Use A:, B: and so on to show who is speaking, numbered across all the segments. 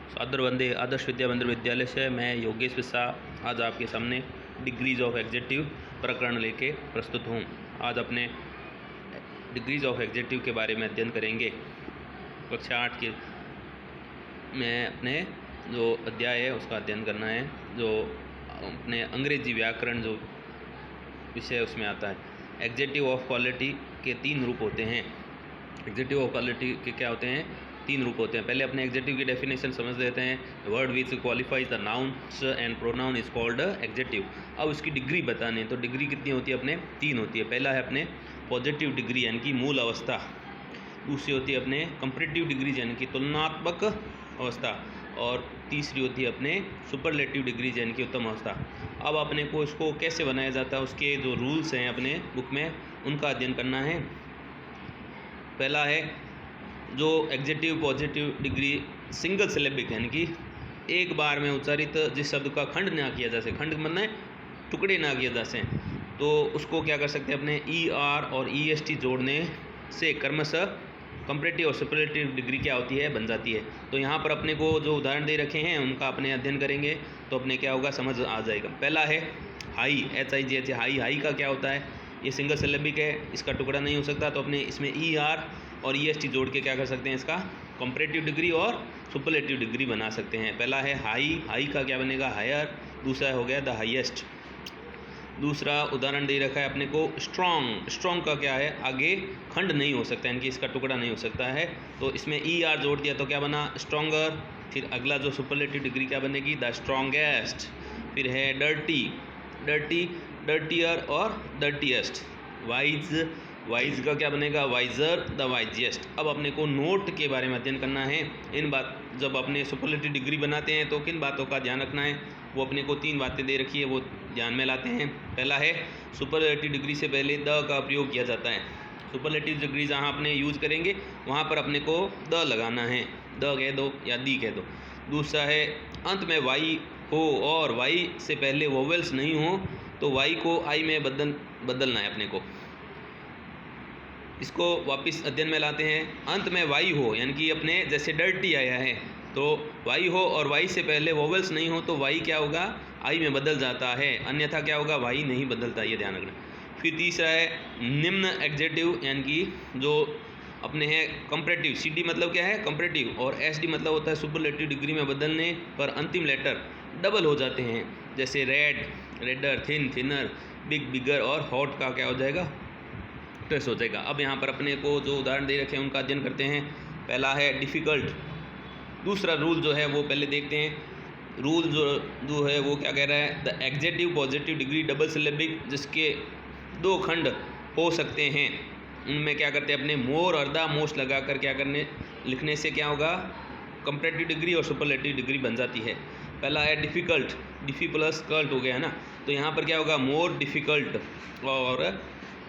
A: सादर वंदे आदर्श विद्या मंदिर विद्यालय से मैं योगेश मिश्रा आज आपके सामने डिग्रीज ऑफ एग्जेक्टिव प्रकरण लेके प्रस्तुत हूँ। आज अपने डिग्रीज ऑफ एग्जेक्टिव के बारे में अध्ययन करेंगे। कक्षा 8 के में अपने जो अध्याय है उसका अध्ययन करना है, जो अपने अंग्रेजी व्याकरण जो विषय उसमें आता है। एग्जेक्टिव ऑफ क्वालिटी के 3 रूप होते हैं। एग्जेक्टिव ऑफ क्वालिटी के क्या होते हैं? 3 रूप होते हैं। पहले अपने एग्जेक्टिव की डेफिनेशन समझ लेते हैं। Word which qualifies the nouns and pronoun is called executive. अब उसकी डिग्री बतानी है तो डिग्री कितनी होती है? अपने 3 होती है। पहला है अपने पॉजिटिव डिग्री यानी कि मूल अवस्था। दूसरी होती है अपने कंपैरेटिव डिग्री यानी कि तुलनात्मक अवस्था। और तीसरी होती है अपने सुपरलेटिव डिग्री यानी कि उत्तम अवस्था। अब अपने को इसको कैसे बनाया जाता है, उसके जो रूल्स हैं अपने बुक में उनका अध्ययन करना है। पहला है जो executive positive degree single syllabic यानी कि एक बार में उच्चारित जिस शब्द का खंड ना किया जा सके, खंड मतलब टुकड़े ना किया जा सके, तो उसको क्या कर सकते हैं? अपने ER और EST जोड़ने से क्रमशः कंपैरेटिव और सुपरलेटिव डिग्री क्या होती है? बन जाती है। तो यहाँ पर अपने को जो उदाहरण दे रखे हैं उनका अपने अध्ययन करेंगे तो अपने क्या होगा, समझ आ जाएगा। पहला है हाई, HIGH, हाई। हाई का क्या होता है? ये सिंगल सिलेबिक है, इसका टुकड़ा नहीं हो सकता, तो अपने इसमें ER और EST जोड़ के क्या कर सकते हैं? इसका कंपैरेटिव डिग्री और सुपरलेटिव डिग्री बना सकते हैं। पहला है हाई, हाई का क्या बनेगा? हायर। दूसरा हो गया द हाईएस्ट। दूसरा उदाहरण दे रखा है अपने को स्ट्रॉन्ग। स्ट्रॉन्ग का क्या है? आगे खंड नहीं हो सकता यानी कि इसका टुकड़ा नहीं हो सकता है, तो इसमें ER जोड़ दिया तो क्या बना? स्ट्रॉन्गर। फिर अगला जो सुपरलेटिव डिग्री क्या बनेगी? The strongest. फिर है डर्टी, डर्टी, डर्टियर और डर्टीएस्ट। वाइज, वाइज का क्या बनेगा? Wiser, the wisest. अब अपने को नोट के बारे में अध्ययन करना है। इन बात जब अपने सुपरलेटिव डिग्री बनाते हैं तो किन बातों का ध्यान रखना है? वो अपने को 3 बातें दे रखी है, वो ध्यान में लाते हैं। पहला है सुपरलेटिव डिग्री से पहले द का प्रयोग किया जाता है। सुपरलेटिव डिग्री जहाँ अपने यूज करेंगे वहाँ पर अपने को द लगाना है, द कह दो या दी कह दो। दूसरा है अंत में वाई हो और वाई से पहले वोवेल्स नहीं हो तो वाई को आई में बदलना है अपने को। इसको वापस अध्ययन में लाते हैं। अंत में वाई हो यानी कि अपने जैसे डर्टी आया है तो वाई हो और वाई से पहले वोवेल्स नहीं हो तो वाई क्या होगा? आई में बदल जाता है, अन्यथा क्या होगा? वाई नहीं बदलता, ये ध्यान रखना। फिर तीसरा है निम्न एग्जेक्टिव यानी कि जो अपने है कंपैरेटिव। CD मतलब क्या है? कंपैरेटिव। और SD मतलब होता है सुपरलेटिव डिग्री में बदलने पर अंतिम लेटर डबल हो जाते हैं, जैसे red, redder, thin, thinner, big, bigger और हॉट का क्या हो जाएगा? ट्रेस हो जाएगा। अब यहाँ पर अपने को जो उदाहरण दे रखे हैं उनका अध्ययन करते हैं। पहला है डिफ़िकल्ट। दूसरा रूल जो है वो पहले देखते हैं। रूल जो है वो क्या कह रहा है? The adjective positive degree double syllabic जिसके 2 खंड हो सकते हैं उनमें क्या करते हैं? अपने मोर और द मोस्ट लगा कर क्या करने लिखने से क्या होगा? कंपैरेटिव डिग्री और सुपरलेटिव डिग्री बन जाती है। पहला है डिफ़िकल्ट, डिफ़ी प्लस कल्ट हो गया है ना, तो यहाँ पर क्या होगा? मोर डिफ़िकल्ट और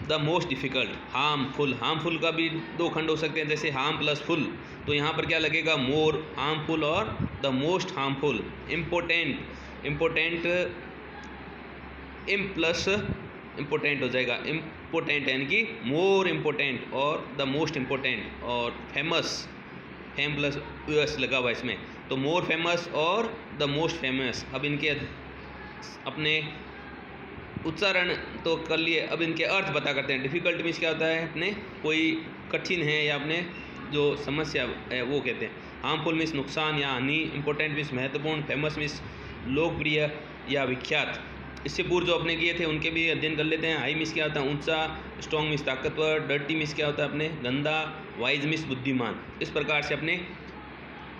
A: the most difficult. Harmful, harmful का भी 2 खंड हो सकते हैं जैसे हार्म प्लस फुल, तो यहाँ पर क्या लगेगा? मोर हार्मफुल और the most harmful. Important, important, इम प्लस इम्पोर्टेंट हो जाएगा। इम्पोर्टेंट यानी कि मोर इम्पोर्टेंट और द मोस्ट इम्पोर्टेंट। और फेमस, फेम प्लस US लगा हुआ इसमें, तो मोर फेमस और द मोस्ट फेमस। अब इनके अपने उच्चारण तो कर लिए, अब इनके अर्थ पता करते हैं। डिफ़िकल्ट मीन्स क्या होता है? अपने कोई कठिन है या अपने जो समस्या है वो कहते हैं। हार्मफुल मीन्स नुकसान या हानि। इंपॉर्टेंट मीन्स महत्वपूर्ण। फेमस मीन्स लोकप्रिय या विख्यात। इससे पूर्व जो अपने किए थे उनके भी अध्ययन कर लेते हैं। हाई मीन्स क्या होता है? ऊंचा। स्ट्रॉन्ग मीन्स ताकतवर। डर्टी मीन्स क्या होता है? अपने गंदा। वाइज मीन्स बुद्धिमान। इस प्रकार से अपने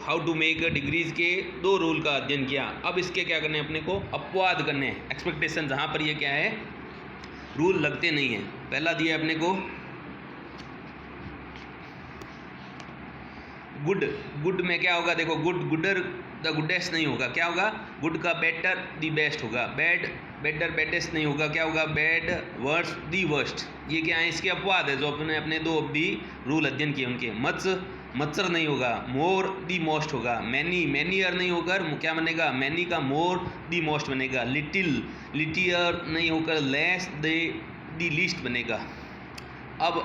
A: हाउ टू मेक डिग्रीज के 2 रूल का अध्ययन किया। अब इसके क्या करने? अपने को अपवाद करने हैं, एक्सपेक्टेशन, जहाँ पर ये क्या है? रूल लगते नहीं हैं। पहला दिया अपने को गुड। गुड में क्या होगा? देखो गुड, गुडर, द गुडेस्ट नहीं होगा, क्या होगा? गुड का बेटर, द बेस्ट होगा। बैड, बेटर, बेटेस्ट नहीं होगा, क्या होगा? Bad, worst, the worst. ये क्या है? इसके अपवाद है जो अपने 2 अवधि रूल अध्ययन किए उनके। मत्सर नहीं होगा, मोर दी मोस्ट होगा। मैनी, मैनियर नहीं होकर क्या बनेगा? मैनी का मोर दी मोस्ट बनेगा। लिटिल, लिटियर नहीं होकर लेस दी लीस्ट बनेगा। अब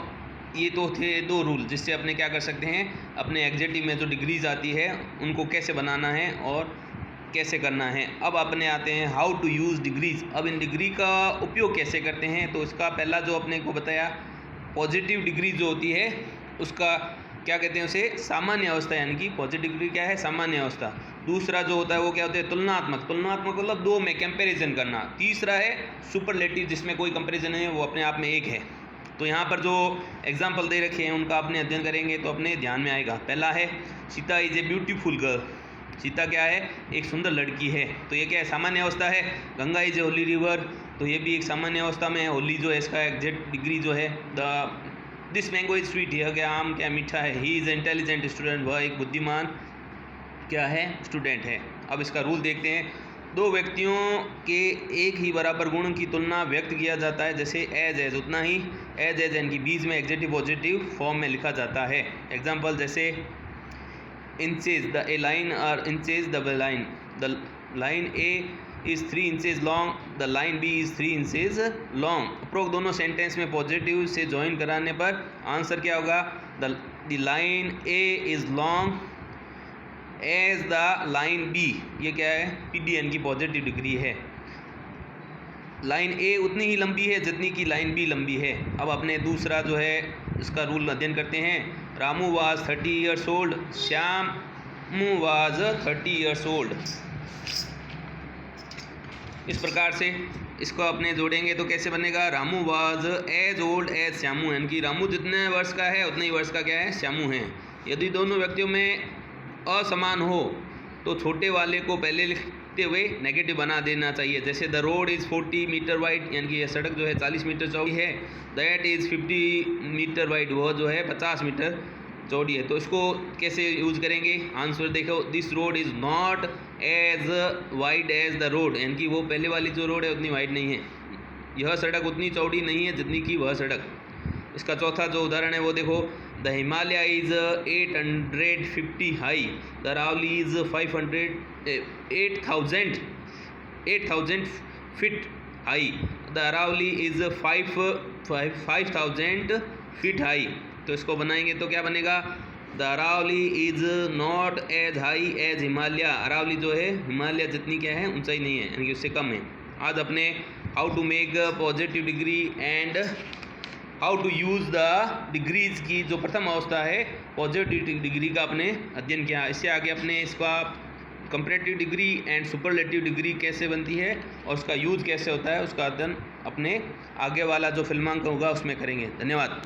A: ये तो थे दो रूल जिससे अपने क्या कर सकते हैं, अपने एग्जेक्टिव में जो डिग्रीज आती है उनको कैसे बनाना है और कैसे करना है। अब अपने आते हैं हाउ टू यूज़ डिग्रीज। अब इन डिग्री का उपयोग कैसे करते हैं, तो इसका पहला जो अपने को बताया पॉजिटिव डिग्री जो होती है उसका क्या कहते हैं, उसे सामान्य अवस्था, यानी कि पॉजिटिव डिग्री क्या है, सामान्य अवस्था। दूसरा जो होता है वो क्या होता है, तुलनात्मक। तुलनात्मक मतलब दो में कंपैरिजन करना। तीसरा है सुपरलेटिव, जिसमें कोई कंपैरिजन नहीं है, वो अपने आप में एक है। तो यहाँ पर जो एग्जाम्पल दे रखे हैं उनका अपने अध्ययन करेंगे तो अपने ध्यान में आएगा। पहला है Sita is a beautiful girl. Sita क्या है, एक सुंदर लड़की है। तो ये क्या है, सामान्य अवस्था है। Ganga is a Holi river, तो ये भी एक सामान्य अवस्था में है। होली जो है इसका एग्जैक्ट डिग्री जो है। दिस मैंगो इज स्वीट, यह क्या आम क्या मीठा है। ही इज़ इंटेलिजेंट स्टूडेंट, वह एक बुद्धिमान क्या है, स्टूडेंट है। अब इसका रूल देखते हैं। दो व्यक्तियों के एक ही बराबर गुण की तुलना व्यक्त किया जाता है जैसे एज एज, उतना ही एज एज, यानी कि बीच में एग्जेक्टिव पॉजिटिव फॉर्म में लिखा जाता है। एग्जाम्पल जैसे इंचेज द ए लाइन और inches the line. The line A is 3 inches long, the line B is 3 inches long. उपरोक्त दोनों सेंटेंस में पॉजिटिव से ज्वाइन कराने पर आंसर क्या होगा, the line A is long as the line B. ये क्या है, पीडीएन की पॉजिटिव डिग्री है। लाइन ए उतनी ही लंबी है जितनी की लाइन बी लंबी है। अब अपने दूसरा जो है इसका रूल अध्ययन करते हैं। Ramu was 30 years old, Shyamu was 30 years old. इस प्रकार से इसको अपने जोड़ेंगे तो कैसे बनेगा, Ramu was as old as Shyamu, यानी कि रामू जितने वर्ष का है उतने ही वर्ष का क्या है, श्यामू है। यदि दोनों व्यक्तियों में असमान हो तो छोटे वाले को पहले लिखते हुए नेगेटिव बना देना चाहिए। जैसे the road is 40 metre wide, यानी कि यह सड़क जो है 40 मीटर चौड़ी है। दैट इज़ 50 मीटर वाइड, वह जो है 50 मीटर चौड़ी है। तो इसको कैसे यूज़ करेंगे, आंसर देखो। This road is not as wide as the road, यानी कि वो पहले वाली जो रोड है उतनी वाइड नहीं है। यह सड़क उतनी चौड़ी नहीं है जितनी कि वह सड़क। इसका चौथा जो उदाहरण है वो देखो। The Himalaya is 850 high, the Aravalli is 8,000 feet high, the Aravalli is 5,000 feet high. तो इसको बनाएंगे तो क्या बनेगा, the Aravalli is not as high as Himalaya. Aravalli जो है हिमालय जितनी क्या है, ऊंचाई नहीं है, यानी कि उससे कम है। आज अपने how to make positive degree and how to use the degrees की जो प्रथम अवस्था है पॉजिटिव डिग्री का अपने अध्ययन किया। इससे आगे अपने इसका comparative degree and superlative degree कैसे बनती है और उसका यूज़ कैसे होता है उसका अध्ययन अपने आगे वाला जो फिल्मांकन होगा उसमें करेंगे। धन्यवाद।